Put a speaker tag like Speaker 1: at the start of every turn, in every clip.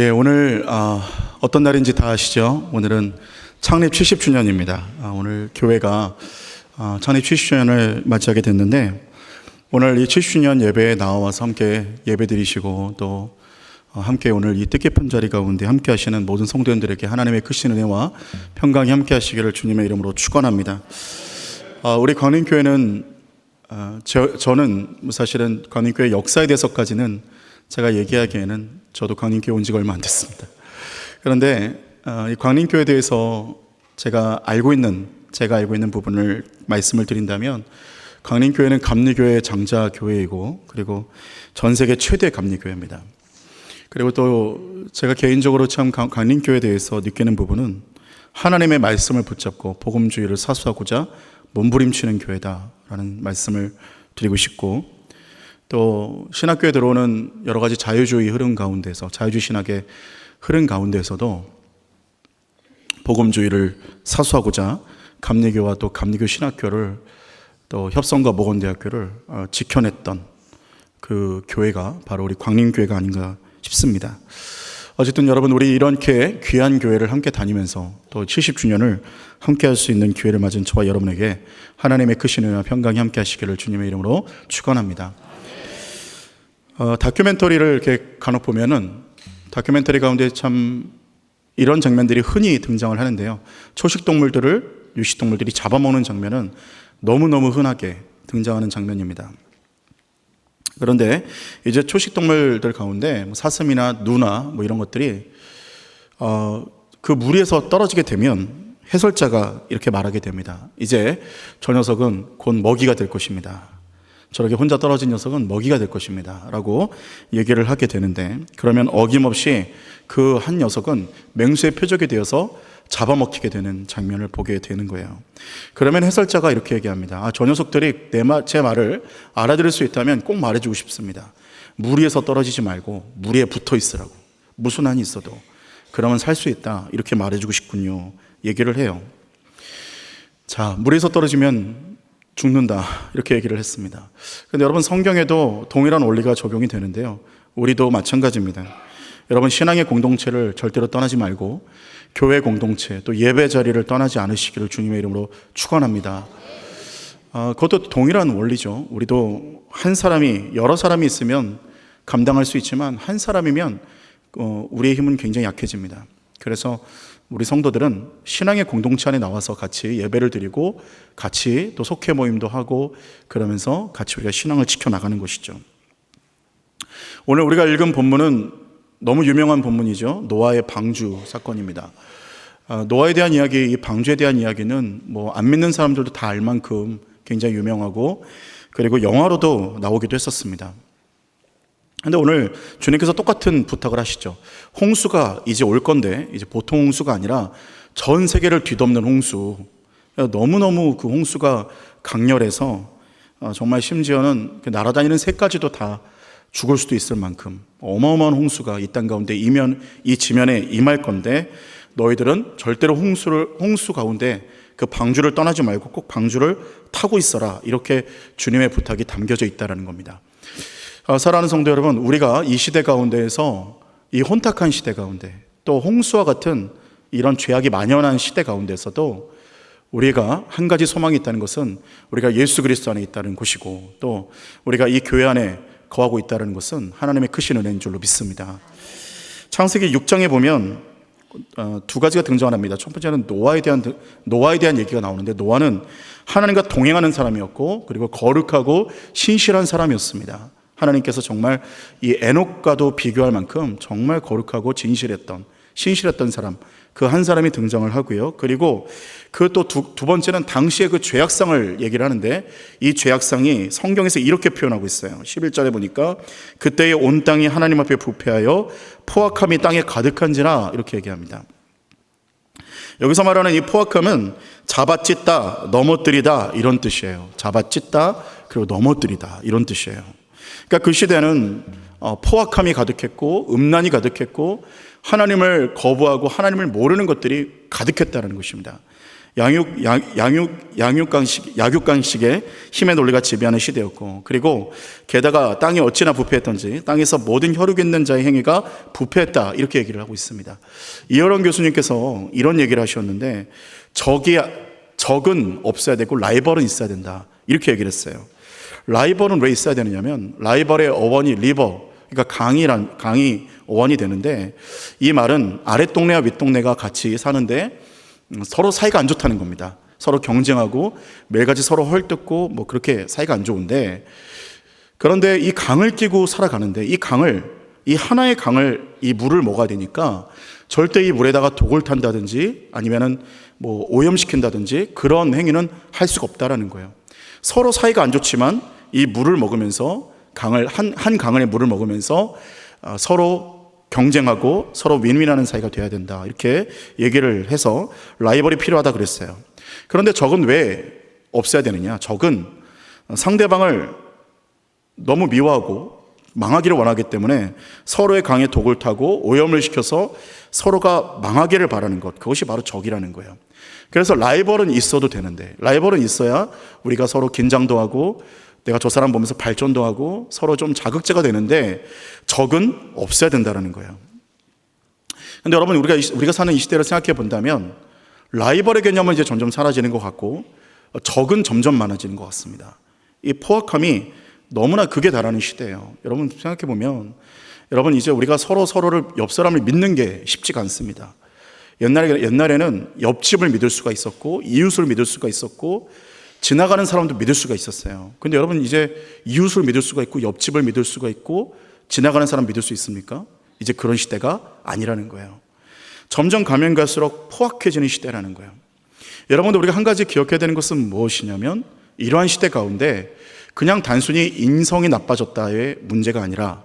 Speaker 1: 예, 오늘 어떤 날인지 다 아시죠? 오늘은 창립 70주년입니다. 오늘 교회가 창립 70주년을 맞이하게 됐는데, 오늘 이 70주년 예배에 나와서 함께 예배 드리시고 또 함께 오늘 이 뜻깊은 자리 가운데 함께 하시는 모든 성도님들에게 하나님의 크신 은혜와 평강이 함께 하시기를 주님의 이름으로 축원합니다. 우리 광림교회는 저는 사실은 광림교회 역사에 대해서까지는 제가 얘기하기에는 저도 광림교회 온 지가 얼마 안 됐습니다. 그런데 이 광림교회에 대해서 제가 알고 있는 부분을 말씀을 드린다면, 광림교회는 감리교회의 장자교회이고 그리고 전 세계 최대 감리교회입니다. 그리고 또 제가 개인적으로 참 광림교회에 대해서 느끼는 부분은 하나님의 말씀을 붙잡고 복음주의를 사수하고자 몸부림치는 교회다라는 말씀을 드리고 싶고, 또 신학교에 들어오는 여러 가지 자유주의 흐름 가운데서, 자유주의 신학의 흐름 가운데서도 복음주의를 사수하고자 감리교와 또 감리교 신학교를, 또 협성과 목원대학교를 지켜냈던 그 교회가 바로 우리 광림교회가 아닌가 싶습니다. 어쨌든 여러분, 우리 이렇게 귀한 교회를 함께 다니면서 또 70주년을 함께 할 수 있는 기회를 맞은 저와 여러분에게 하나님의 크신 은혜와 평강이 함께 하시기를 주님의 이름으로 축원합니다. 다큐멘터리를 이렇게 간혹 보면은 다큐멘터리 가운데 참 이런 장면들이 흔히 등장을 하는데요. 초식동물들을 육식동물들이 잡아먹는 장면은 너무너무 흔하게 등장하는 장면입니다. 그런데 이제 초식동물들 가운데 사슴이나 누나 이런 것들이 그 무리에서 떨어지게 되면 해설자가 이렇게 말하게 됩니다. 이제 저 녀석은 곧 먹이가 될 것입니다. 저렇게 혼자 떨어진 녀석은 먹이가 될 것입니다 라고 얘기를 하게 되는데, 그러면 어김없이 그 한 녀석은 맹수의 표적이 되어서 잡아먹히게 되는 장면을 보게 되는 거예요. 그러면 해설자가 이렇게 얘기합니다. 저 녀석들이 제 말을 알아들을 수 있다면 꼭 말해주고 싶습니다. 무리에서 떨어지지 말고 무리에 붙어 있으라고. 무슨 한이 있어도 그러면 살 수 있다, 이렇게 말해주고 싶군요, 얘기를 해요. 자, 무리에서 떨어지면 죽는다, 이렇게 얘기를 했습니다. 그런데 여러분, 성경에도 동일한 원리가 적용이 되는데요. 우리도 마찬가지입니다. 여러분, 신앙의 공동체를 절대로 떠나지 말고 교회 공동체, 또 예배 자리를 떠나지 않으시기를 주님의 이름으로 축원합니다. 그것도 동일한 원리죠. 우리도 한 사람이, 여러 사람이 있으면 감당할 수 있지만 한 사람이면 우리의 힘은 굉장히 약해집니다. 그래서 우리 성도들은 신앙의 공동체 안에 나와서 같이 예배를 드리고 같이 또 속회 모임도 하고 그러면서 같이 우리가 신앙을 지켜나가는 것이죠. 오늘 우리가 읽은 본문은 너무 유명한 본문이죠. 노아의 방주 사건입니다. 노아에 대한 이야기, 이 방주에 대한 이야기는 안 믿는 사람들도 다 알 만큼 굉장히 유명하고, 그리고 영화로도 나오기도 했었습니다. 근데 오늘 주님께서 똑같은 부탁을 하시죠. 홍수가 이제 올 건데, 이제 보통 홍수가 아니라 전 세계를 뒤덮는 홍수. 너무너무 그 홍수가 강렬해서 정말 심지어는 날아다니는 새까지도 다 죽을 수도 있을 만큼 어마어마한 홍수가 이 땅 가운데 이 지면에 임할 건데, 너희들은 절대로 홍수 가운데 그 방주를 떠나지 말고 꼭 방주를 타고 있어라, 이렇게 주님의 부탁이 담겨져 있다는 겁니다. 사랑하는 성도 여러분, 우리가 이 시대 가운데에서, 이 혼탁한 시대 가운데, 또 홍수와 같은 이런 죄악이 만연한 시대 가운데서도 우리가 한 가지 소망이 있다는 것은 우리가 예수 그리스도 안에 있다는 것이고, 또 우리가 이 교회 안에 거하고 있다는 것은 하나님의 크신 은혜인 줄로 믿습니다. 창세기 6장에 보면 두 가지가 등장합니다. 첫 번째는 노아에 대한 얘기가 나오는데, 노아는 하나님과 동행하는 사람이었고 그리고 거룩하고 신실한 사람이었습니다. 하나님께서 정말 이 에녹과도 비교할 만큼 정말 거룩하고 신실했던 사람, 그 한 사람이 등장을 하고요. 그리고 그 또 두 번째는 당시의 그 죄악상을 얘기를 하는데, 이 죄악상이 성경에서 이렇게 표현하고 있어요. 11절에 보니까 그때의 온 땅이 하나님 앞에 부패하여 포악함이 땅에 가득한지라, 이렇게 얘기합니다. 여기서 말하는 이 포악함은 잡아찢다, 넘어뜨리다, 이런 뜻이에요. 잡아찢다, 그리고 넘어뜨리다, 이런 뜻이에요. 그러니까 그 시대는 포악함이 가득했고 음란이 가득했고 하나님을 거부하고 하나님을 모르는 것들이 가득했다는 것입니다. 약육강식의 힘의 논리가 지배하는 시대였고, 그리고 게다가 땅이 어찌나 부패했던지 땅에서 모든 혈육 있는 자의 행위가 부패했다, 이렇게 얘기를 하고 있습니다. 이어론 교수님께서 이런 얘기를 하셨는데, 적은 없어야 되고 라이벌은 있어야 된다, 이렇게 얘기를 했어요. 라이벌은 왜 있어야 되느냐면, 라이벌의 어원이 리버, 그러니까 강이 어원이 되는데, 이 말은 아랫동네와 윗동네가 같이 사는데 서로 사이가 안 좋다는 겁니다. 서로 경쟁하고 매일같이 서로 헐뜯고 뭐 그렇게 사이가 안 좋은데, 그런데 이 강을 끼고 살아가는데, 이 하나의 강을, 이 물을 먹어야 되니까 절대 이 물에다가 독을 탄다든지 아니면은 뭐 오염시킨다든지 그런 행위는 할 수가 없다라는 거예요. 서로 사이가 안 좋지만 이 물을 먹으면서 한 강의 물을 먹으면서 서로 경쟁하고 서로 윈윈하는 사이가 돼야 된다, 이렇게 얘기를 해서 라이벌이 필요하다 그랬어요. 그런데 적은 왜 없어야 되느냐? 적은 상대방을 너무 미워하고 망하기를 원하기 때문에 서로의 강에 독을 타고 오염을 시켜서 서로가 망하기를 바라는 것, 그것이 바로 적이라는 거예요. 그래서 라이벌은 있어도 되는데, 라이벌은 있어야 우리가 서로 긴장도 하고 내가 저 사람 보면서 발전도 하고 서로 좀 자극제가 되는데, 적은 없어야 된다는 거예요. 그런데 여러분, 우리가 사는 이 시대를 생각해 본다면 라이벌의 개념은 이제 점점 사라지는 것 같고 적은 점점 많아지는 것 같습니다. 이 포악함이 너무나 극에 달하는 시대예요. 여러분 생각해 보면, 여러분 이제 우리가 서로를, 옆 사람을 믿는 게 쉽지가 않습니다. 옛날에는 옆집을 믿을 수가 있었고 이웃을 믿을 수가 있었고 지나가는 사람도 믿을 수가 있었어요. 근데 여러분, 이제 이웃을 믿을 수가 있고 옆집을 믿을 수가 있고 지나가는 사람 믿을 수 있습니까? 이제 그런 시대가 아니라는 거예요. 점점 가면 갈수록 포악해지는 시대라는 거예요. 여러분들, 우리가 한 가지 기억해야 되는 것은 무엇이냐면, 이러한 시대 가운데 그냥 단순히 인성이 나빠졌다의 문제가 아니라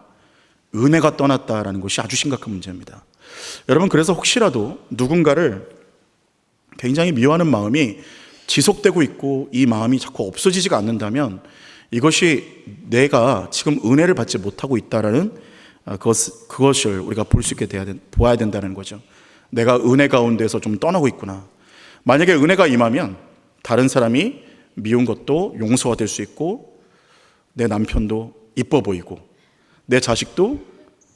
Speaker 1: 은혜가 떠났다라는 것이 아주 심각한 문제입니다. 여러분, 그래서 혹시라도 누군가를 굉장히 미워하는 마음이 지속되고 있고 이 마음이 자꾸 없어지지가 않는다면, 이것이 내가 지금 은혜를 받지 못하고 있다라는 그것을 우리가 볼 수 있게 보아야 된다는 거죠. 내가 은혜 가운데서 좀 떠나고 있구나. 만약에 은혜가 임하면 다른 사람이 미운 것도 용서가 될 수 있고, 내 남편도 이뻐 보이고 내 자식도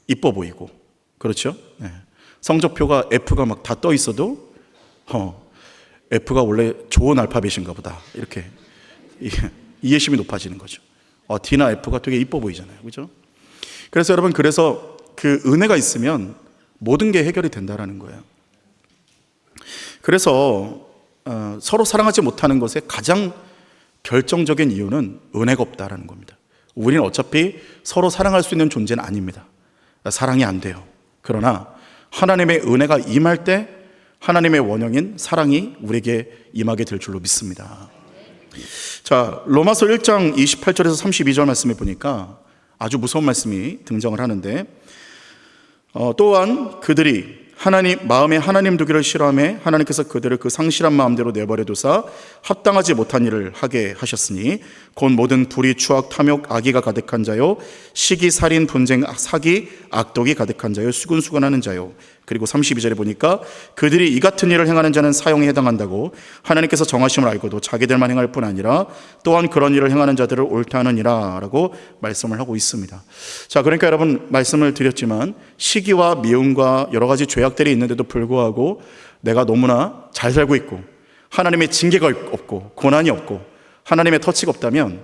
Speaker 1: 이뻐 보이고, 그렇죠? 네. 성적표가 F가 막 다 떠 있어도 F가 원래 좋은 알파벳인가 보다, 이렇게 이해심이 높아지는 거죠. D나 F가 되게 이뻐 보이잖아요, 그렇죠? 그래서 여러분, 그래서 그 은혜가 있으면 모든 게 해결이 된다라는 거예요. 그래서 서로 사랑하지 못하는 것의 가장 결정적인 이유는 은혜가 없다라는 겁니다. 우리는 어차피 서로 사랑할 수 있는 존재는 아닙니다. 사랑이 안 돼요. 그러나 하나님의 은혜가 임할 때 하나님의 원형인 사랑이 우리에게 임하게 될 줄로 믿습니다. 자, 로마서 1장 28절에서 32절 말씀에 보니까 아주 무서운 말씀이 등장을 하는데, 또한 그들이 마음에 하나님 두기를 싫어하며 하나님께서 그들을 그 상실한 마음대로 내버려 두사 합당하지 못한 일을 하게 하셨으니 곧 모든 불의, 추악, 탐욕, 악의가 가득한 자요, 시기, 살인, 분쟁, 사기, 악독이 가득한 자요, 수근수근하는 자요. 그리고 32절에 보니까 그들이 이 같은 일을 행하는 자는 사형에 해당한다고 하나님께서 정하심을 알고도 자기들만 행할 뿐 아니라 또한 그런 일을 행하는 자들을 옳다 하느니라 라고 말씀을 하고 있습니다. 자, 그러니까 여러분, 말씀을 드렸지만 시기와 미움과 여러 가지 죄악들이 있는데도 불구하고 내가 너무나 잘 살고 있고 하나님의 징계가 없고 고난이 없고 하나님의 터치가 없다면,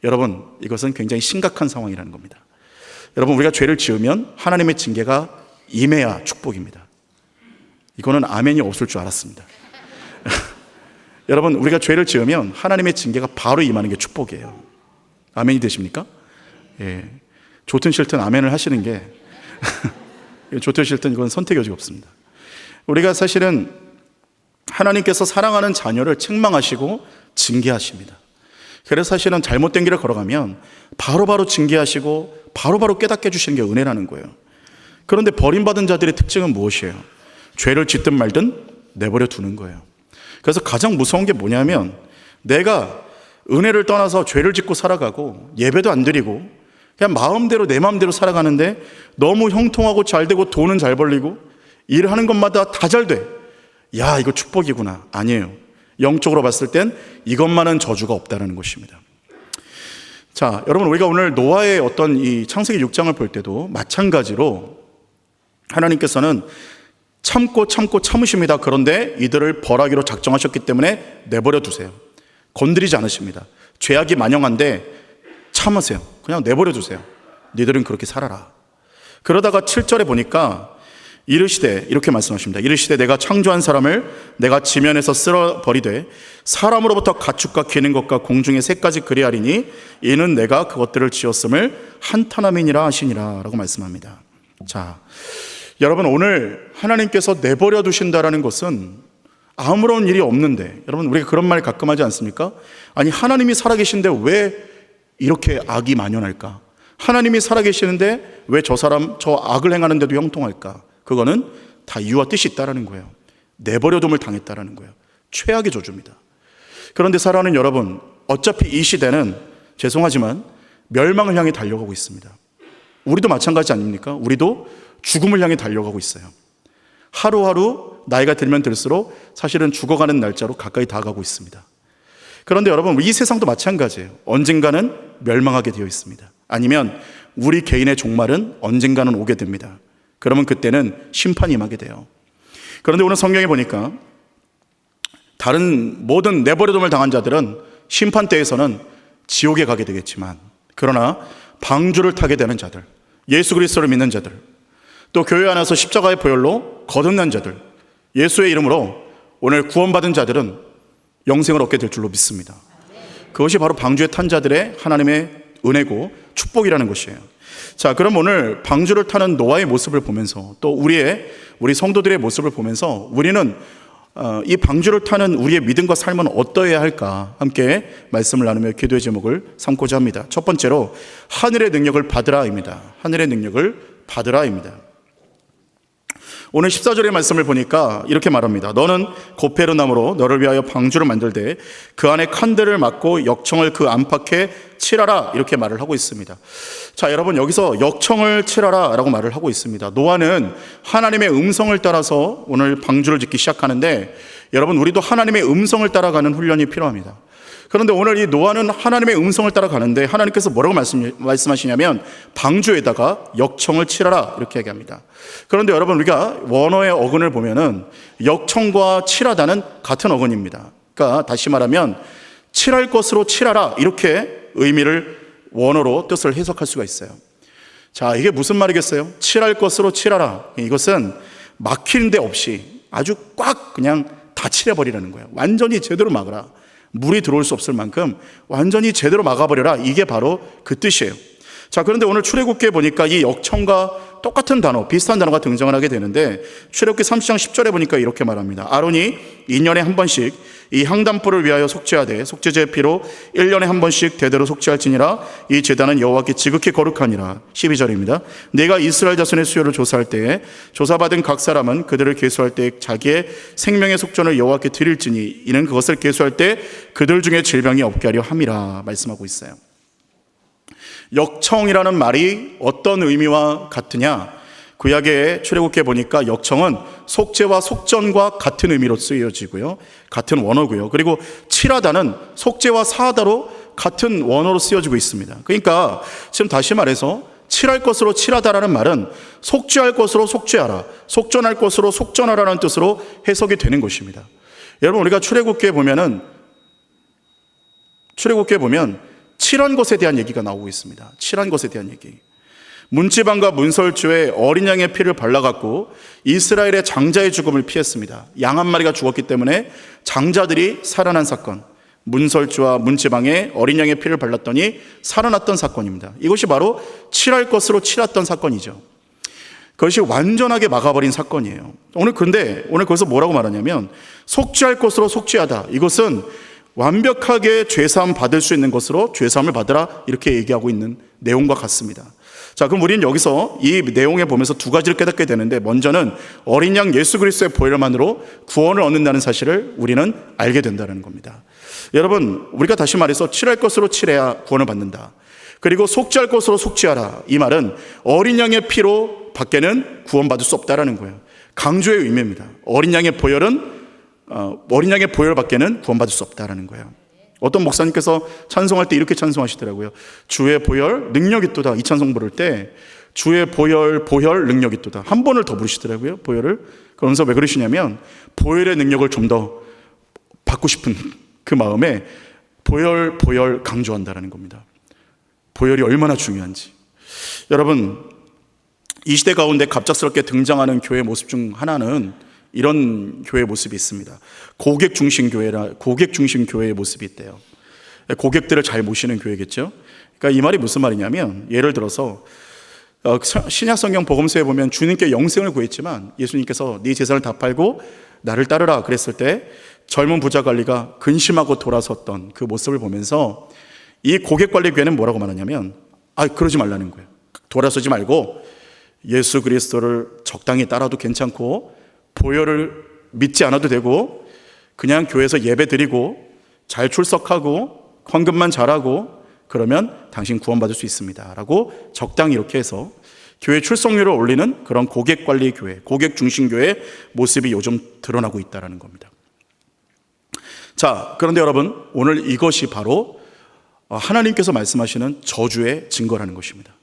Speaker 1: 여러분, 이것은 굉장히 심각한 상황이라는 겁니다. 여러분, 우리가 죄를 지으면 하나님의 징계가 임해야 축복입니다. 이거는 아멘이 없을 줄 알았습니다. 여러분, 우리가 죄를 지으면 하나님의 징계가 바로 임하는 게 축복이에요. 아멘이 되십니까? 예. 좋든 싫든 아멘을 하시는 게 좋든 싫든 이건 선택의 여지가 없습니다. 우리가 사실은 하나님께서 사랑하는 자녀를 책망하시고 징계하십니다. 그래서 사실은 잘못된 길을 걸어가면 바로바로 징계하시고 바로바로 깨닫게 해주시는 게 은혜라는 거예요. 그런데 버림받은 자들의 특징은 무엇이에요? 죄를 짓든 말든 내버려 두는 거예요. 그래서 가장 무서운 게 뭐냐면, 내가 은혜를 떠나서 죄를 짓고 살아가고 예배도 안 드리고 그냥 마음대로 내 마음대로 살아가는데 너무 형통하고 잘 되고 돈은 잘 벌리고 일하는 것마다 다 잘 돼. 야, 이거 축복이구나. 아니에요. 영적으로 봤을 땐 이것만은 저주가 없다는 것입니다. 자, 여러분, 우리가 오늘 노아의 어떤 이 창세기 6장을 볼 때도 마찬가지로 하나님께서는 참고 참으십니다. 그런데 이들을 벌하기로 작정하셨기 때문에 내버려 두세요. 건드리지 않으십니다. 죄악이 만영한데 참으세요. 그냥 내버려 두세요. 니들은 그렇게 살아라. 그러다가 7절에 보니까 이르시되, 이렇게 말씀하십니다. 이르시되 내가 창조한 사람을 내가 지면에서 쓸어버리되 사람으로부터 가축과 기는 것과 공중의 새까지 그리하리니 이는 내가 그것들을 지었음을 한탄함이니라 하시니라 라고 말씀합니다. 자, 여러분, 오늘 하나님께서 내버려 두신다라는 것은 아무런 일이 없는데, 여러분, 우리가 그런 말 가끔 하지 않습니까? 아니, 하나님이 살아계신데 왜 이렇게 악이 만연할까? 하나님이 살아계시는데 왜 저 사람 저 악을 행하는데도 형통할까? 그거는 다 이유와 뜻이 있다라는 거예요. 내버려둠을 당했다라는 거예요. 최악의 저주입니다. 그런데 사랑하는 여러분, 어차피 이 시대는 죄송하지만 멸망을 향해 달려가고 있습니다. 우리도 마찬가지 아닙니까? 우리도 죽음을 향해 달려가고 있어요. 하루하루 나이가 들면 들수록 사실은 죽어가는 날짜로 가까이 다가가고 있습니다. 그런데 여러분, 이 세상도 마찬가지예요. 언젠가는 멸망하게 되어 있습니다. 아니면 우리 개인의 종말은 언젠가는 오게 됩니다. 그러면 그때는 심판이 임하게 돼요. 그런데 오늘 성경에 보니까 다른 모든 내버려둠을 당한 자들은 심판 때에서는 지옥에 가게 되겠지만, 그러나 방주를 타게 되는 자들, 예수 그리스도를 믿는 자들, 또 교회 안에서 십자가의 보혈로 거듭난 자들, 예수의 이름으로 오늘 구원받은 자들은 영생을 얻게 될 줄로 믿습니다. 그것이 바로 방주에 탄 자들의 하나님의 은혜고 축복이라는 것이에요. 자, 그럼 오늘 방주를 타는 노아의 모습을 보면서 또 우리 성도들의 모습을 보면서 우리는 이 방주를 타는 우리의 믿음과 삶은 어떠해야 할까 함께 말씀을 나누며 기도의 제목을 삼고자 합니다. 첫 번째로 하늘의 능력을 받으라입니다. 하늘의 능력을 받으라입니다. 오늘 14절의 말씀을 보니까 이렇게 말합니다. 너는 고페르나무로 너를 위하여 방주를 만들되 그 안에 칸들을 막고 역청을 그 안팎에 칠하라, 이렇게 말을 하고 있습니다. 자, 여러분, 여기서 역청을 칠하라 라고 말을 하고 있습니다. 노아는 하나님의 음성을 따라서 오늘 방주를 짓기 시작하는데, 여러분, 우리도 하나님의 음성을 따라가는 훈련이 필요합니다. 그런데 오늘 이 노아는 하나님의 음성을 따라가는데 하나님께서 뭐라고 말씀하시냐면 방주에다가 역청을 칠하라, 이렇게 얘기합니다. 그런데 여러분, 우리가 원어의 어근을 보면은 역청과 칠하다는 같은 어근입니다. 그러니까 다시 말하면 칠할 것으로 칠하라, 이렇게 의미를 원어로 뜻을 해석할 수가 있어요. 자, 이게 무슨 말이겠어요? 칠할 것으로 칠하라. 이것은 막히는 데 없이 아주 꽉 그냥 다 칠해버리라는 거예요. 완전히 제대로 막으라. 물이 들어올 수 없을 만큼 완전히 제대로 막아버려라. 이게 바로 그 뜻이에요. 자, 그런데 오늘 출애굽기에 보니까 이 역청과 똑같은 단어, 비슷한 단어가 등장을 하게 되는데, 출애굽기 30장 10절에 보니까 이렇게 말합니다. 아론이 2년에 한 번씩 이 향단불을 위하여 속죄하되 속죄제의 피로 1년에 한 번씩 대대로 속죄할지니라. 이 제단은 여호와께 지극히 거룩하니라. 12절입니다. 내가 이스라엘 자손의 수요를 조사할 때에 조사받은 각 사람은 그들을 계수할 때 자기의 생명의 속전을 여호와께 드릴지니 이는 그것을 계수할 때 그들 중에 질병이 없게 하려 함이라 말씀하고 있어요. 역청이라는 말이 어떤 의미와 같으냐? 구약의 출애굽기에 보니까 역청은 속죄와 속전과 같은 의미로 쓰여지고요, 같은 원어고요. 그리고 칠하다는 속죄와 사하다로 같은 원어로 쓰여지고 있습니다. 그러니까 지금 다시 말해서 칠할 것으로 칠하다라는 말은 속죄할 것으로 속죄하라, 속전할 것으로 속전하라는 뜻으로 해석이 되는 것입니다. 여러분, 우리가 출애굽기에 보면 칠한 것에 대한 얘기가 나오고 있습니다. 칠한 것에 대한 얘기. 문지방과 문설주에 어린 양의 피를 발라갖고 이스라엘의 장자의 죽음을 피했습니다. 양 한 마리가 죽었기 때문에 장자들이 살아난 사건, 문설주와 문지방에 어린 양의 피를 발랐더니 살아났던 사건입니다. 이것이 바로 칠할 것으로 칠했던 사건이죠. 그것이 완전하게 막아버린 사건이에요. 오늘 거기서 뭐라고 말하냐면 속죄할 것으로 속죄하다. 이것은 완벽하게 죄사함 받을 수 있는 것으로 죄사함을 받으라, 이렇게 얘기하고 있는 내용과 같습니다. 자, 그럼 우리는 여기서 이 내용에 보면서 두 가지를 깨닫게 되는데, 먼저는 어린 양 예수 그리스도의 보혈만으로 구원을 얻는다는 사실을 우리는 알게 된다는 겁니다. 여러분, 우리가 다시 말해서 칠할 것으로 칠해야 구원을 받는다. 그리고 속죄할 것으로 속죄하라. 이 말은 어린 양의 피로 밖에는 구원받을 수 없다라는 거예요. 강조의 의미입니다. 어린 양의 보혈은 어린 양의 보혈밖에는 구원받을 수 없다라는 거예요. 어떤 목사님께서 찬송할 때 이렇게 찬송하시더라고요. 주의 보혈 능력이 있도다. 이 찬송 부를 때 주의 보혈 능력이 있도다. 한 번을 더 부르시더라고요. 보혈을. 그러면서 왜 그러시냐면 보혈의 능력을 좀 더 받고 싶은 그 마음에 보혈 강조한다라는 겁니다. 보혈이 얼마나 중요한지. 여러분, 이 시대 가운데 갑작스럽게 등장하는 교회 모습 중 하나는 이런 교회 모습이 있습니다. 고객 중심 교회의 모습이 있대요. 고객들을 잘 모시는 교회겠죠. 그러니까 이 말이 무슨 말이냐면, 예를 들어서 신약 성경 복음서에 보면 주님께 영생을 구했지만 예수님께서 네 재산을 다 팔고 나를 따르라 그랬을 때 젊은 부자 관리가 근심하고 돌아섰던 그 모습을 보면서 이 고객 관리 교회는 뭐라고 말하냐면, 그러지 말라는 거예요. 돌아서지 말고 예수 그리스도를 적당히 따라도 괜찮고 보혈을 믿지 않아도 되고 그냥 교회에서 예배 드리고 잘 출석하고 헌금만 잘하고 그러면 당신 구원받을 수 있습니다 라고 적당히 이렇게 해서 교회 출석률을 올리는 그런 고객 관리 교회, 고객 중심 교회의 모습이 요즘 드러나고 있다는 겁니다. 자, 그런데 여러분, 오늘 이것이 바로 하나님께서 말씀하시는 저주의 증거라는 것입니다.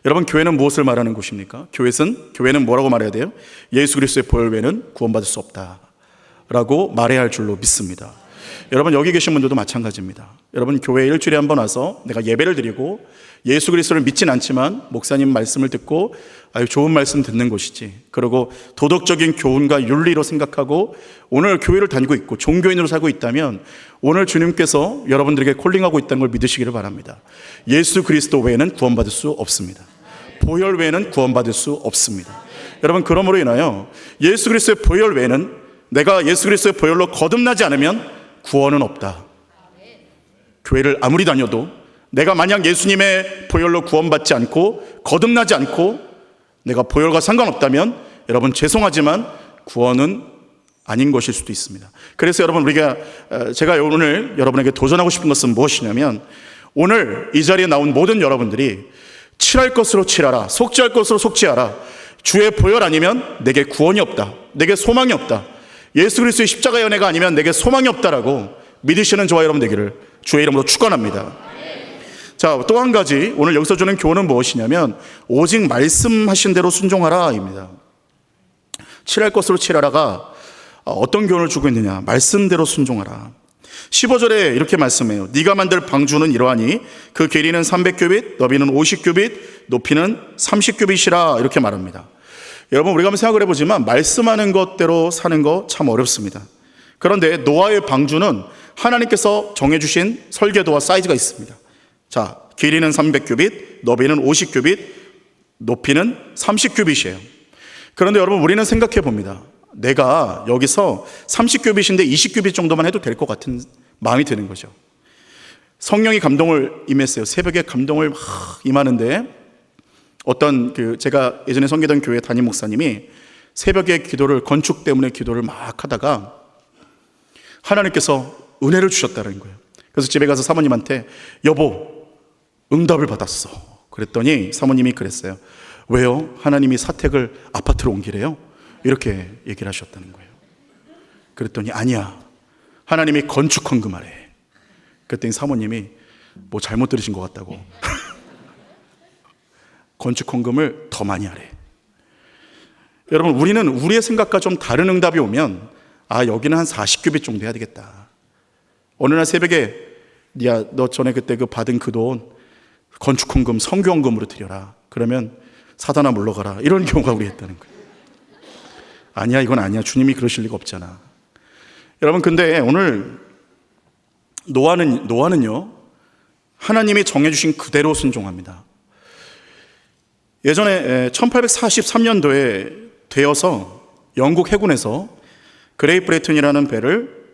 Speaker 1: 여러분, 교회는 무엇을 말하는 곳입니까? 교회는 뭐라고 말해야 돼요? 예수 그리스도의 보혈 외에는 구원받을 수 없다라고 말해야 할 줄로 믿습니다. 여러분, 여기 계신 분들도 마찬가지입니다. 여러분, 교회에 일주일에 한 번 와서 내가 예배를 드리고 예수 그리스도를 믿진 않지만 목사님 말씀을 듣고 좋은 말씀 듣는 것이지, 그리고 도덕적인 교훈과 윤리로 생각하고 오늘 교회를 다니고 있고 종교인으로 살고 있다면 오늘 주님께서 여러분들에게 콜링하고 있다는 걸 믿으시기를 바랍니다. 예수 그리스도 외에는 구원받을 수 없습니다. 보혈 외에는 구원받을 수 없습니다. 여러분, 그러므로 인하여 예수 그리스도의 보혈 외에는, 내가 예수 그리스도의 보혈로 거듭나지 않으면 구원은 없다. 교회를 아무리 다녀도 내가 만약 예수님의 보혈로 구원받지 않고 거듭나지 않고 내가 보혈과 상관없다면 여러분, 죄송하지만 구원은 아닌 것일 수도 있습니다. 그래서 여러분, 제가 오늘 여러분에게 도전하고 싶은 것은 무엇이냐면, 오늘 이 자리에 나온 모든 여러분들이 칠할 것으로 칠하라, 속죄할 것으로 속죄하라. 주의 보혈 아니면 내게 구원이 없다, 내게 소망이 없다, 예수 그리스도의 십자가 연회가 아니면 내게 소망이 없다라고 믿으시는 저와 여러분 되기를 주의 이름으로 축원합니다. 자, 또 한 가지 오늘 여기서 주는 교훈은 무엇이냐면, 오직 말씀하신 대로 순종하라입니다. 칠할 것으로 칠하라가 어떤 교훈을 주고 있느냐? 말씀대로 순종하라. 15절에 이렇게 말씀해요. 네가 만들 방주는 이러하니 그 길이는 300규빗, 너비는 50규빗, 높이는 30규빗이라 이렇게 말합니다. 여러분, 우리가 한번 생각을 해보지만 말씀하는 것대로 사는 거 참 어렵습니다. 그런데 노아의 방주는 하나님께서 정해주신 설계도와 사이즈가 있습니다. 자, 길이는 300규빗, 너비는 50규빗, 높이는 30규빗이에요. 그런데 여러분, 우리는 생각해 봅니다. 내가 여기서 30규빗인데 20규빗 정도만 해도 될 것 같은 마음이 드는 거죠. 성령이 감동을 임했어요. 새벽에 감동을 막 임하는데 제가 예전에 섬기던 교회 담임 목사님이 새벽에 건축 때문에 기도를 막 하다가 하나님께서 은혜를 주셨다는 거예요. 그래서 집에 가서 사모님한테, 여보, 응답을 받았어. 그랬더니 사모님이 그랬어요. 왜요? 하나님이 사택을 아파트로 옮기래요? 이렇게 얘기를 하셨다는 거예요. 그랬더니 아니야, 하나님이 건축 헌금하래. 그랬더니 사모님이 뭐 잘못 들으신 것 같다고 건축 헌금을 더 많이 하래. 여러분, 우리는 우리의 생각과 좀 다른 응답이 오면 여기는 한 40규빗 정도 해야 되겠다. 어느 날 새벽에 너 전에 그때 받은 그 돈 건축 헌금, 성교 헌금으로 드려라. 그러면 사단아 물러가라. 이런 경우가 우리 했다는 거예요. 아니야, 이건 아니야. 주님이 그러실 리가 없잖아. 여러분, 근데 오늘 노아는요, 하나님이 정해주신 그대로 순종합니다. 예전에 1843년도에 되어서 영국 해군에서 그레이트 브리튼이라는 배를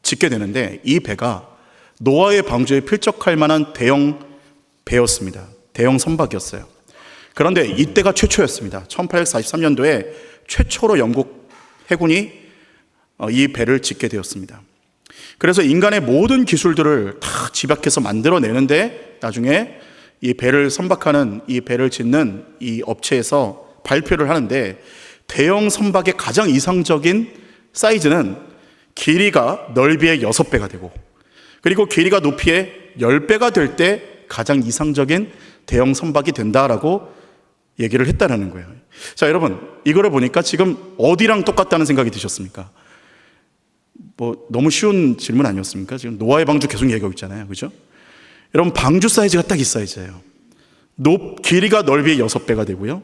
Speaker 1: 짓게 되는데, 이 배가 노아의 방주에 필적할 만한 대형 배였습니다. 대형 선박이었어요. 그런데 이때가 최초였습니다. 1843년도에 최초로 영국 해군이 이 배를 짓게 되었습니다. 그래서 인간의 모든 기술들을 다 집약해서 만들어내는데, 나중에 이 배를 선박하는, 이 배를 짓는 이 업체에서 발표를 하는데, 대형 선박의 가장 이상적인 사이즈는 길이가 넓이의 6배가 되고, 그리고 길이가 높이의 10배가 될 때 가장 이상적인 대형 선박이 된다라고 얘기를 했다라는 거예요. 자, 여러분, 이거를 보니까 지금 어디랑 똑같다는 생각이 드셨습니까? 너무 쉬운 질문 아니었습니까? 지금 노아의 방주 계속 얘기하고 있잖아요. 그죠? 여러분, 방주 사이즈가 딱 이 사이즈예요. 길이가 넓이의 6배가 되고요,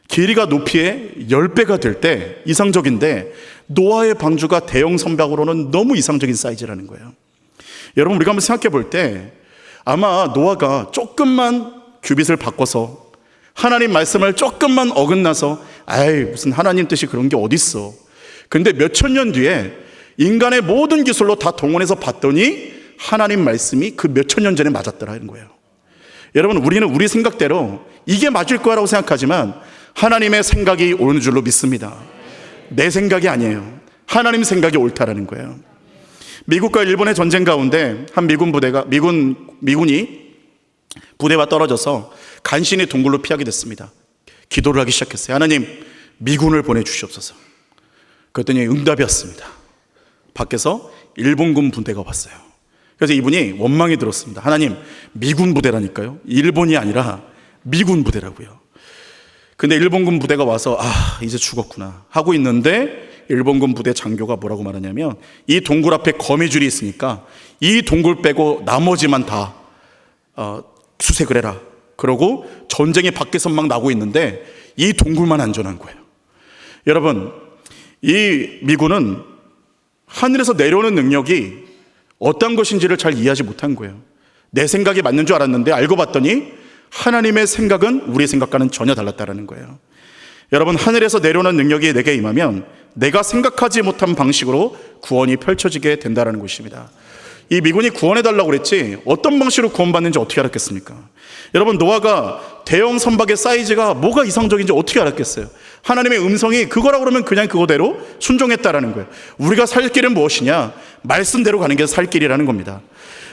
Speaker 1: 길이가 높이의 10배가 될 때 이상적인데, 노아의 방주가 대형 선박으로는 너무 이상적인 사이즈라는 거예요. 여러분, 우리가 한번 생각해 볼 때 아마 노아가 조금만 규빗을 바꿔서, 하나님 말씀을 조금만 어긋나서, 무슨 하나님 뜻이 그런 게 어딨어. 근데 몇천 년 뒤에 인간의 모든 기술로 다 동원해서 봤더니 하나님 말씀이 그 몇천 년 전에 맞았더라는 거예요. 여러분, 우리는 우리 생각대로 이게 맞을 거라고 생각하지만 하나님의 생각이 옳은 줄로 믿습니다. 내 생각이 아니에요. 하나님 생각이 옳다라는 거예요. 미국과 일본의 전쟁 가운데 한 미군이 부대와 떨어져서 간신히 동굴로 피하게 됐습니다. 기도를 하기 시작했어요. 하나님, 미군을 보내주시옵소서. 그랬더니 응답이 왔습니다. 밖에서 일본군 부대가 왔어요. 그래서 이분이 원망이 들었습니다. 하나님, 미군 부대라니까요. 일본이 아니라 미군 부대라고요. 근데 일본군 부대가 와서 이제 죽었구나 하고 있는데, 일본군 부대 장교가 뭐라고 말하냐면, 이 동굴 앞에 거미줄이 있으니까 이 동굴 빼고 나머지만 다 수색을 해라. 그러고 전쟁이 밖에서 막 나고 있는데 이 동굴만 안전한 거예요. 여러분, 이 미군은 하늘에서 내려오는 능력이 어떤 것인지를 잘 이해하지 못한 거예요. 내 생각이 맞는 줄 알았는데 알고 봤더니 하나님의 생각은 우리의 생각과는 전혀 달랐다는 거예요. 여러분, 하늘에서 내려오는 능력이 내게 임하면 내가 생각하지 못한 방식으로 구원이 펼쳐지게 된다는 것입니다. 이 미군이 구원해달라고 그랬지 어떤 방식으로 구원받는지 어떻게 알았겠습니까? 여러분, 노아가 대형 선박의 사이즈가 뭐가 이상적인지 어떻게 알았겠어요? 하나님의 음성이 그거라고 그러면 그냥 그거대로 순종했다라는 거예요. 우리가 살 길은 무엇이냐? 말씀대로 가는 게 살 길이라는 겁니다.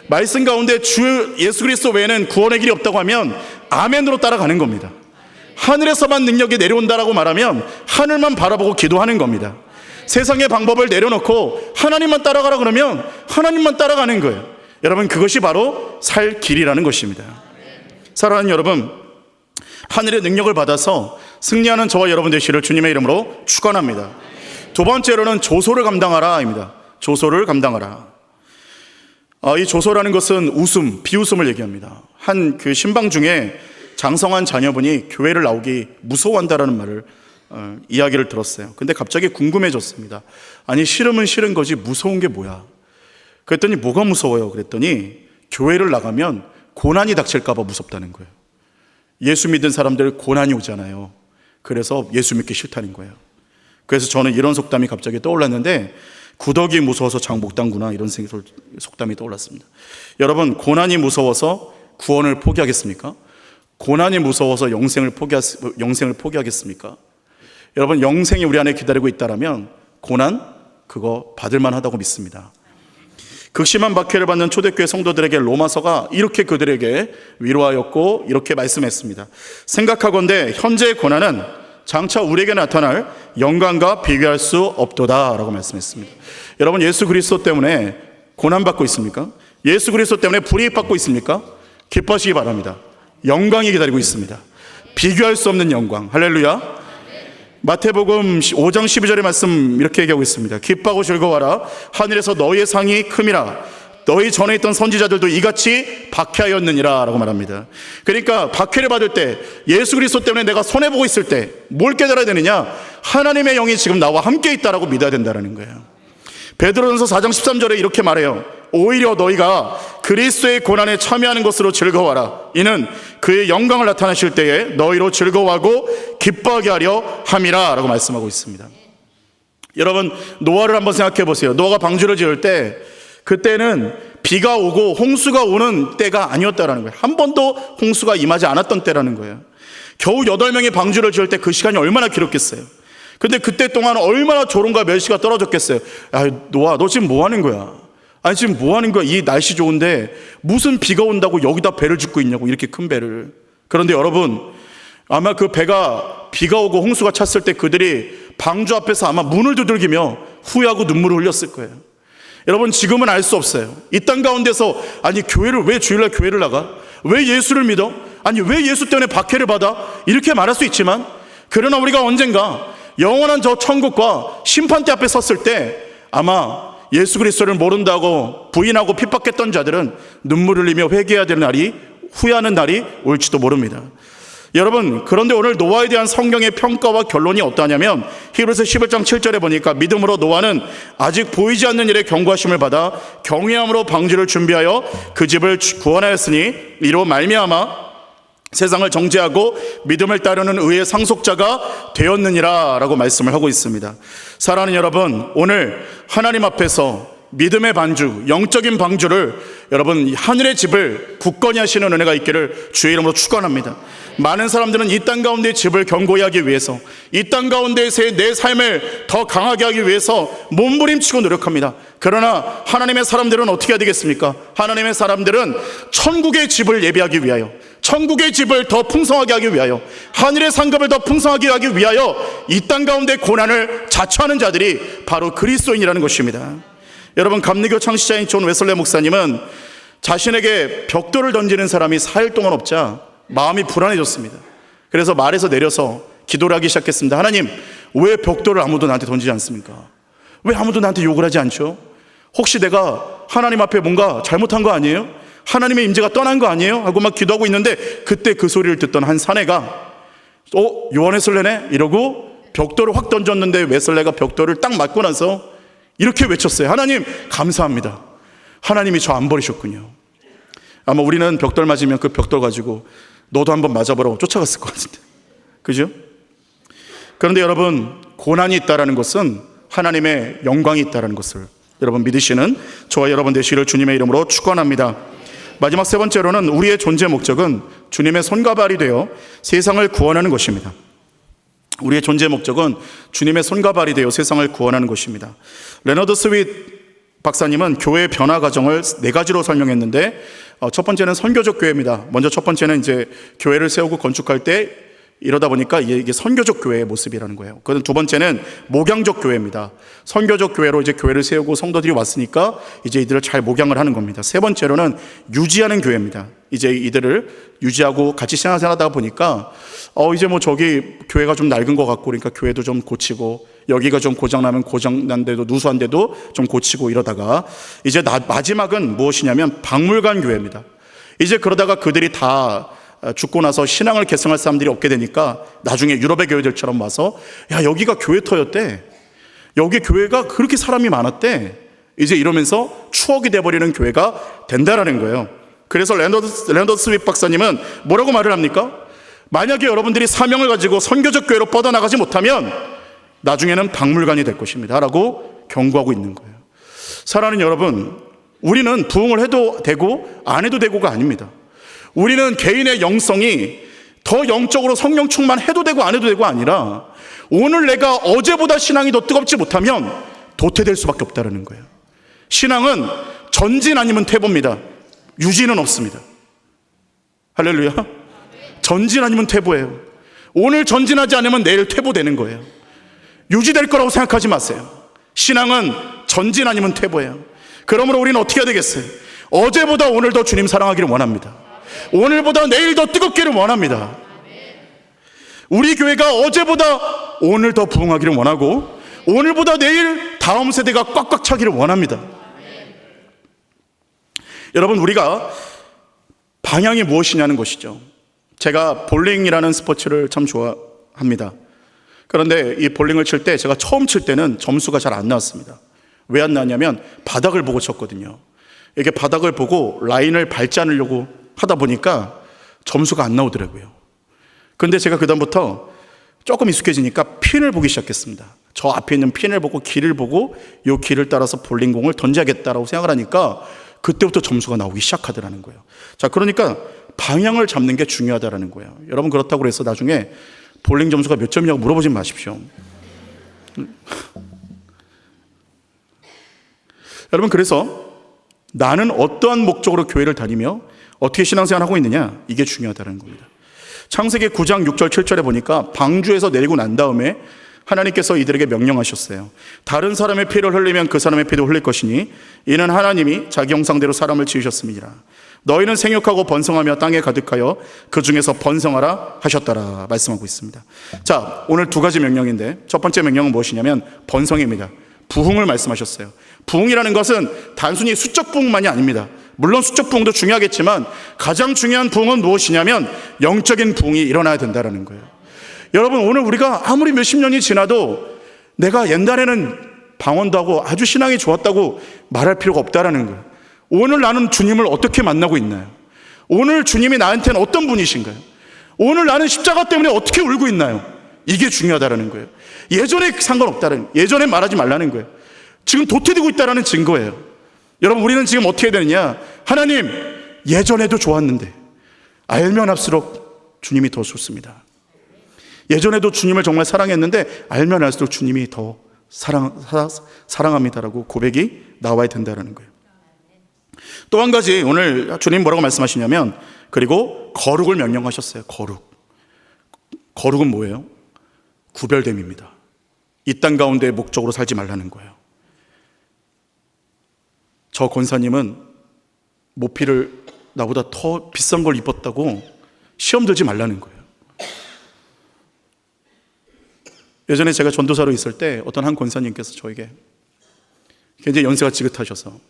Speaker 1: 말씀 가운데 주 예수 그리스도 외에는 구원의 길이 없다고 하면 아멘으로 따라가는 겁니다. 하늘에서만 능력이 내려온다라고 말하면 하늘만 바라보고 기도하는 겁니다. 세상의 방법을 내려놓고 하나님만 따라가라 그러면 하나님만 따라가는 거예요. 여러분, 그것이 바로 살 길이라는 것입니다. 사랑하는 여러분, 하늘의 능력을 받아서 승리하는 저와 여러분 되시기를 주님의 이름으로 축원합니다. 두 번째로는 조소를 감당하라입니다. 조소를 감당하라. 이 조소라는 것은 비웃음을 얘기합니다. 한 그 신방 중에 장성한 자녀분이 교회를 나오기 무서워한다라는 말을 이야기를 들었어요. 근데 갑자기 궁금해졌습니다. 아니, 싫으면 싫은 거지 무서운 게 뭐야? 그랬더니 뭐가 무서워요? 그랬더니 교회를 나가면 고난이 닥칠까 봐 무섭다는 거예요. 예수 믿은 사람들 고난이 오잖아요. 그래서 예수 믿기 싫다는 거예요. 그래서 저는 이런 속담이 갑자기 떠올랐는데, 구덕이 무서워서 장 못 당구나, 이런 속담이 떠올랐습니다. 여러분, 고난이 무서워서 구원을 포기하겠습니까? 고난이 무서워서 영생을 포기하겠습니까? 여러분, 영생이 우리 안에 기다리고 있다라면 고난 그거 받을만 하다고 믿습니다. 극심한 박해를 받는 초대교회 성도들에게 로마서가 이렇게 그들에게 위로하였고 이렇게 말씀했습니다. 생각하건대 현재의 고난은 장차 우리에게 나타날 영광과 비교할 수 없도다 라고 말씀했습니다. 여러분, 예수 그리스도 때문에 고난받고 있습니까? 예수 그리스도 때문에 불이익받고 있습니까? 기뻐하시기 바랍니다. 영광이 기다리고 있습니다. 비교할 수 없는 영광. 할렐루야. 마태복음 5장 12절의 말씀 이렇게 얘기하고 있습니다. 기뻐하고 즐거워하라. 하늘에서 너희의 상이 큼이라. 너희 전에 있던 선지자들도 이같이 박해하였느니라 라고 말합니다. 그러니까 박해를 받을 때, 예수 그리스도 때문에 내가 손해보고 있을 때 뭘 깨달아야 되느냐? 하나님의 영이 지금 나와 함께 있다라고 믿어야 된다는 거예요. 베드로전서 4장 13절에 이렇게 말해요. 오히려 너희가 그리스도의 고난에 참여하는 것으로 즐거워하라. 이는 그의 영광을 나타내실 때에 너희로 즐거워하고 기뻐하게 하려 함이라 라고 말씀하고 있습니다. 여러분, 노아를 한번 생각해 보세요. 노아가 방주를 지을 때 그때는 비가 오고 홍수가 오는 때가 아니었다라는 거예요. 한 번도 홍수가 임하지 않았던 때라는 거예요. 겨우 8명이 방주를 지을 때 그 시간이 얼마나 길었겠어요. 근데 그때 동안 얼마나 조롱과 멸시가 떨어졌겠어요. 야, 노아, 너 지금 뭐 하는 거야? 아니, 지금 뭐 하는 거야? 이 날씨 좋은데 무슨 비가 온다고 여기다 배를 짓고 있냐고, 이렇게 큰 배를. 그런데 여러분, 아마 그 배가 비가 오고 홍수가 찼을 때 그들이 방주 앞에서 아마 문을 두들기며 후회하고 눈물을 흘렸을 거예요. 여러분, 지금은 알 수 없어요. 이 땅 가운데서 아니 교회를 왜 주일날 교회를 나가? 왜 예수를 믿어? 아니 왜 예수 때문에 박해를 받아? 이렇게 말할 수 있지만, 그러나 우리가 언젠가 영원한 저 천국과 심판대 앞에 섰을 때 아마 예수 그리스도를 모른다고 부인하고 핍박했던 자들은 눈물을 흘리며 회개해야 되는 날이, 후회하는 날이 올지도 모릅니다. 여러분, 그런데 오늘 노아에 대한 성경의 평가와 결론이 어떠하냐면, 히브리서 11장 7절에 보니까 믿음으로 노아는 아직 보이지 않는 일에 경고하심을 받아 경외함으로 방주를 준비하여 그 집을 구원하였으니 이로 말미암아 세상을 정죄하고 믿음을 따르는 의의 상속자가 되었느니라 라고 말씀을 하고 있습니다. 사랑하는 여러분, 오늘 하나님 앞에서 믿음의 반주, 영적인 방주를, 여러분 하늘의 집을 굳건히 하시는 은혜가 있기를 주의 이름으로 축원합니다. 많은 사람들은 이 땅 가운데의 집을 견고히 하기 위해서, 이 땅 가운데에서의 내 삶을 더 강하게 하기 위해서 몸부림치고 노력합니다. 그러나 하나님의 사람들은 어떻게 해야 되겠습니까? 하나님의 사람들은 천국의 집을 예비하기 위하여, 천국의 집을 더 풍성하게 하기 위하여, 하늘의 상급을 더 풍성하게 하기 위하여 이 땅 가운데 고난을 자처하는 자들이 바로 그리스도인이라는 것입니다. 여러분, 감리교 창시자인 존 웨슬레 목사님은 자신에게 벽돌을 던지는 사람이 4일 동안 없자 마음이 불안해졌습니다. 그래서 말에서 내려서 기도를 하기 시작했습니다. 하나님, 왜 벽돌을 아무도 나한테 던지지 않습니까? 왜 아무도 나한테 욕을 하지 않죠? 혹시 내가 하나님 앞에 뭔가 잘못한 거 아니에요? 하나님의 임재가 떠난 거 아니에요? 하고 막 기도하고 있는데, 그때 그 소리를 듣던 한 사내가 요한 웨슬레네? 이러고 벽돌을 확 던졌는데, 웨슬레가 벽돌을 딱 맞고 나서 이렇게 외쳤어요. 하나님 감사합니다. 하나님이 저 안 버리셨군요. 아마 우리는 벽돌 맞으면 그 벽돌 가지고 너도 한번 맞아보라고 쫓아갔을 것 같은데, 그죠? 그런데 여러분, 고난이 있다라는 것은 하나님의 영광이 있다라는 것을 여러분 믿으시는 저와 여러분 되시기를 주님의 이름으로 축원합니다. 마지막 세 번째로는 우리의 존재 목적은 주님의 손과 발이 되어 세상을 구원하는 것입니다. 우리의 존재 목적은 주님의 손과 발이 되어 세상을 구원하는 것입니다. 레너드 스윗 박사님은 교회의 변화 과정을 4가지로 설명했는데, 첫 번째는 선교적 교회입니다. 먼저 첫 번째는 이제 교회를 세우고 건축할 때 이러다 보니까 이게 선교적 교회의 모습이라는 거예요. 그다음 두 번째는 목양적 교회입니다. 선교적 교회로 이제 교회를 세우고 성도들이 왔으니까 이제 이들을 잘 목양을 하는 겁니다. 세 번째로는 유지하는 교회입니다. 이제 이들을 유지하고 같이 생활하다 보니까 이제 뭐 저기 교회가 좀 낡은 것 같고, 그러니까 교회도 좀 고치고, 여기가 좀 고장나면 고장난 데도, 누수한 데도 좀 고치고, 이러다가 이제 마지막은 무엇이냐면 박물관 교회입니다. 이제 그러다가 그들이 다 죽고 나서 신앙을 계승할 사람들이 없게 되니까 나중에 유럽의 교회들처럼 와서 야, 여기가 교회터였대, 여기 교회가 그렇게 사람이 많았대, 이제 이러면서 추억이 돼버리는 교회가 된다라는 거예요. 그래서 레너드 스윗 박사님은 뭐라고 말을 합니까? 만약에 여러분들이 사명을 가지고 선교적 교회로 뻗어나가지 못하면 나중에는 박물관이 될 것입니다 라고 경고하고 있는 거예요. 사랑하는 여러분, 우리는 부흥을 해도 되고 안 해도 되고가 아닙니다. 우리는 개인의 영성이 더 영적으로 성령 충만해도 되고 안 해도 되고가 아니라, 오늘 내가 어제보다 신앙이 더 뜨겁지 못하면 도태될 수밖에 없다는 거예요. 신앙은 전진 아니면 퇴보입니다. 유지는 없습니다. 할렐루야. 전진 아니면 퇴보예요. 오늘 전진하지 않으면 내일 퇴보되는 거예요. 유지될 거라고 생각하지 마세요. 신앙은 전진 아니면 퇴보예요. 그러므로 우리는 어떻게 해야 되겠어요? 어제보다 오늘 더 주님 사랑하기를 원합니다. 오늘보다 내일 더 뜨겁기를 원합니다. 우리 교회가 어제보다 오늘 더 부흥하기를 원하고, 오늘보다 내일 다음 세대가 꽉꽉 차기를 원합니다. 여러분, 우리가 방향이 무엇이냐는 것이죠. 제가 볼링이라는 스포츠를 참 좋아합니다. 그런데 이 볼링을 칠 때, 제가 처음 칠 때는 점수가 잘 안 나왔습니다. 왜 안 나왔냐면 바닥을 보고 쳤거든요. 이게 바닥을 보고 라인을 밟지 않으려고 하다 보니까 점수가 안 나오더라고요. 그런데 제가 그다음부터 조금 익숙해지니까 핀을 보기 시작했습니다. 저 앞에 있는 핀을 보고 길을 보고 이 길을 따라서 볼링공을 던져야겠다라고 생각을 하니까 그때부터 점수가 나오기 시작하더라는 거예요. 자, 그러니까 방향을 잡는 게 중요하다라는 거예요. 여러분, 그렇다고 해서 나중에 볼링 점수가 몇 점이냐고 물어보지 마십시오. 여러분, 그래서 나는 어떠한 목적으로 교회를 다니며 어떻게 신앙생활을 하고 있느냐, 이게 중요하다는 겁니다. 창세기 9장 6절 7절에 보니까 방주에서 내리고 난 다음에 하나님께서 이들에게 명령하셨어요. 다른 사람의 피를 흘리면 그 사람의 피도 흘릴 것이니 이는 하나님이 자기 형상대로 사람을 지으셨음이니라. 너희는 생육하고 번성하며 땅에 가득하여 그 중에서 번성하라 하셨더라 말씀하고 있습니다. 자, 오늘 두 가지 명령인데 첫 번째 명령은 무엇이냐면 번성입니다. 부흥을 말씀하셨어요. 부흥이라는 것은 단순히 수적 부흥만이 아닙니다. 물론 수적 부흥도 중요하겠지만 가장 중요한 부흥은 무엇이냐면 영적인 부흥이 일어나야 된다는 거예요. 여러분, 오늘 우리가 아무리 몇십 년이 지나도 내가 옛날에는 방언도 하고 아주 신앙이 좋았다고 말할 필요가 없다는 거예요. 오늘 나는 주님을 어떻게 만나고 있나요? 오늘 주님이 나한테는 어떤 분이신가요? 오늘 나는 십자가 때문에 어떻게 울고 있나요? 이게 중요하다는 거예요. 예전에 상관없다는, 예전에 말하지 말라는 거예요. 지금 도태되고 있다는 증거예요. 여러분, 우리는 지금 어떻게 해야 되느냐? 하나님, 예전에도 좋았는데 알면 할수록 주님이 더 좋습니다. 예전에도 주님을 정말 사랑했는데 알면 알수록 주님이 더 사랑합니다라고 고백이 나와야 된다는 거예요. 또 한 가지, 오늘 주님 뭐라고 말씀하시냐면, 그리고 거룩을 명령하셨어요. 거룩은 뭐예요? 구별됨입니다. 이 땅 가운데 목적으로 살지 말라는 거예요. 저 권사님은 모피를 나보다 더 비싼 걸 입었다고 시험 들지 말라는 거예요. 예전에 제가 전도사로 있을 때 어떤 한 권사님께서 저에게 굉장히 연세가 지긋하셔서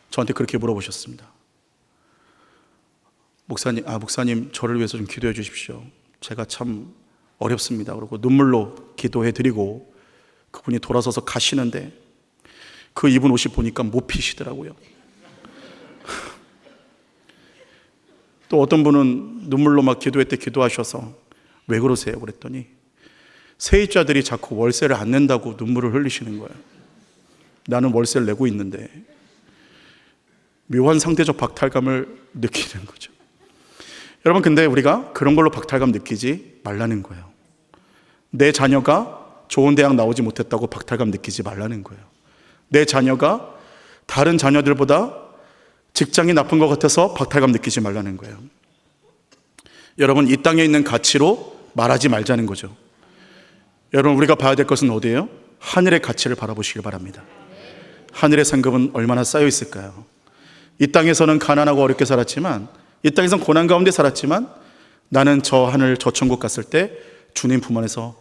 Speaker 1: 저한테 그렇게 물어보셨습니다. 목사님 저를 위해서 좀 기도해 주십시오. 제가 참 어렵습니다. 그러고 눈물로 기도해 드리고 그분이 돌아서서 가시는데 그 입은 옷이 보니까 모피시더라고요. 또 어떤 분은 눈물로 막 기도하셔서 왜 그러세요? 그랬더니 세입자들이 자꾸 월세를 안 낸다고 눈물을 흘리시는 거예요. 나는 월세를 내고 있는데. 묘한 상대적 박탈감을 느끼는 거죠. 여러분, 근데 우리가 그런 걸로 박탈감 느끼지 말라는 거예요. 내 자녀가 좋은 대학 나오지 못했다고 박탈감 느끼지 말라는 거예요. 내 자녀가 다른 자녀들보다 직장이 나쁜 것 같아서 박탈감 느끼지 말라는 거예요. 여러분, 이 땅에 있는 가치로 말하지 말자는 거죠. 여러분, 우리가 봐야 될 것은 어디예요? 하늘의 가치를 바라보시길 바랍니다. 하늘의 상급은 얼마나 쌓여 있을까요? 이 땅에서는 가난하고 어렵게 살았지만, 이 땅에서는 고난 가운데 살았지만, 나는 저 하늘 저 천국 갔을 때 주님 품 안에서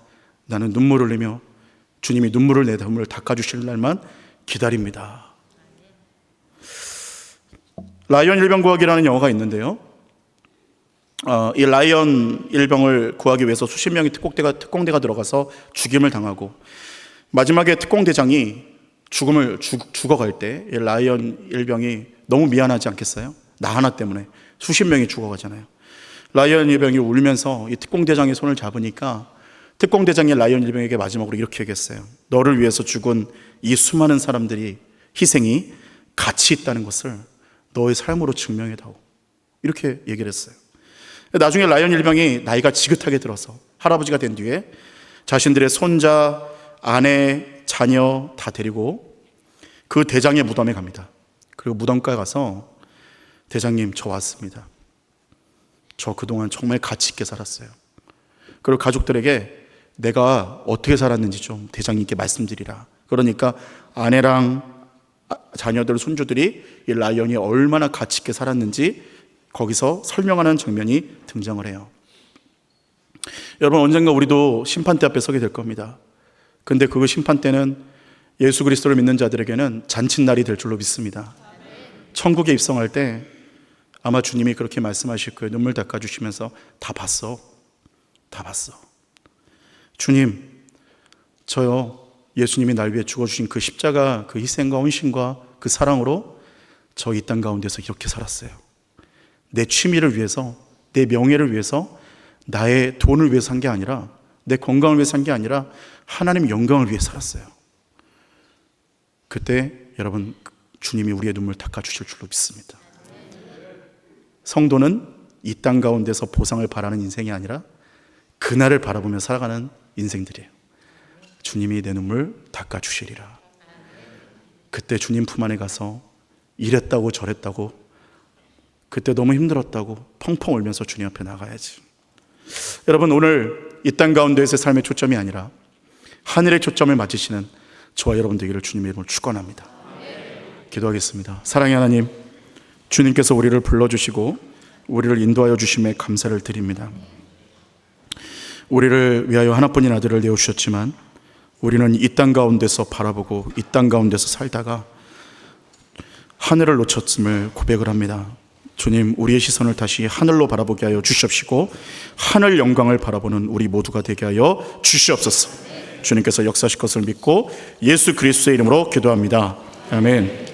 Speaker 1: 나는 눈물을 흘리며 주님이 눈물을 내 눈물을 닦아주실 날만 기다립니다. 라이언 일병 구하기라는 영화가 있는데요, 이 라이언 일병을 구하기 위해서 수십 명의 특공대가 들어가서 죽임을 당하고 마지막에 특공대장이 죽어갈 때 이 라이언 일병이 너무 미안하지 않겠어요? 나 하나 때문에 수십 명이 죽어가잖아요. 라이언 일병이 울면서 이 특공대장의 손을 잡으니까 특공대장이 라이언 일병에게 마지막으로 이렇게 얘기했어요. 너를 위해서 죽은 이 수많은 사람들이 희생이 가치 있다는 것을 너의 삶으로 증명해다오. 이렇게 얘기를 했어요. 나중에 라이언 일병이 나이가 지긋하게 들어서 할아버지가 된 뒤에 자신들의 손자, 아내, 자녀 다 데리고 그 대장의 무덤에 갑니다. 그리고 무덤가에 가서 대장님, 저 왔습니다. 저 그동안 정말 가치 있게 살았어요. 그리고 가족들에게 내가 어떻게 살았는지 좀 대장님께 말씀드리라. 그러니까 아내랑 자녀들, 손주들이 이 라이언이 얼마나 가치 있게 살았는지 거기서 설명하는 장면이 등장을 해요. 여러분, 언젠가 우리도 심판대 앞에 서게 될 겁니다. 근데 그 심판대는 예수 그리스도를 믿는 자들에게는 잔칫날이 될 줄로 믿습니다. 천국에 입성할 때 아마 주님이 그렇게 말씀하실 거예요. 눈물 닦아주시면서 다 봤어. 주님, 저요, 예수님이 날 위해 죽어주신 그 십자가, 그 희생과 헌신과 그 사랑으로 저 이 땅 가운데서 이렇게 살았어요. 내 취미를 위해서, 내 명예를 위해서, 나의 돈을 위해서 산 게 아니라, 내 건강을 위해서 산 게 아니라 하나님의 영광을 위해 살았어요. 그때 여러분, 주님이 우리의 눈물 닦아주실 줄로 믿습니다. 성도는 이 땅 가운데서 보상을 바라는 인생이 아니라 그날을 바라보며 살아가는 인생들이에요. 주님이 내 눈물 닦아주시리라. 그때 주님 품 안에 가서 이랬다고 저랬다고, 그때 너무 힘들었다고 펑펑 울면서 주님 앞에 나가야지. 여러분, 오늘 이 땅 가운데에서의 삶의 초점이 아니라 하늘의 초점을 맞으시는 저와 여러분 되기를 주님의 이름으로 축원합니다. 기도하겠습니다. 사랑의 하나님, 주님께서 우리를 불러주시고 우리를 인도하여 주심에 감사를 드립니다. 우리를 위하여 하나뿐인 아들을 내어주셨지만 우리는 이 땅 가운데서 바라보고 이 땅 가운데서 살다가 하늘을 놓쳤음을 고백을 합니다. 주님, 우리의 시선을 다시 하늘로 바라보게 하여 주시옵시고 하늘 영광을 바라보는 우리 모두가 되게 하여 주시옵소서. 주님께서 역사하실 것을 믿고 예수 그리스도의 이름으로 기도합니다. 아멘.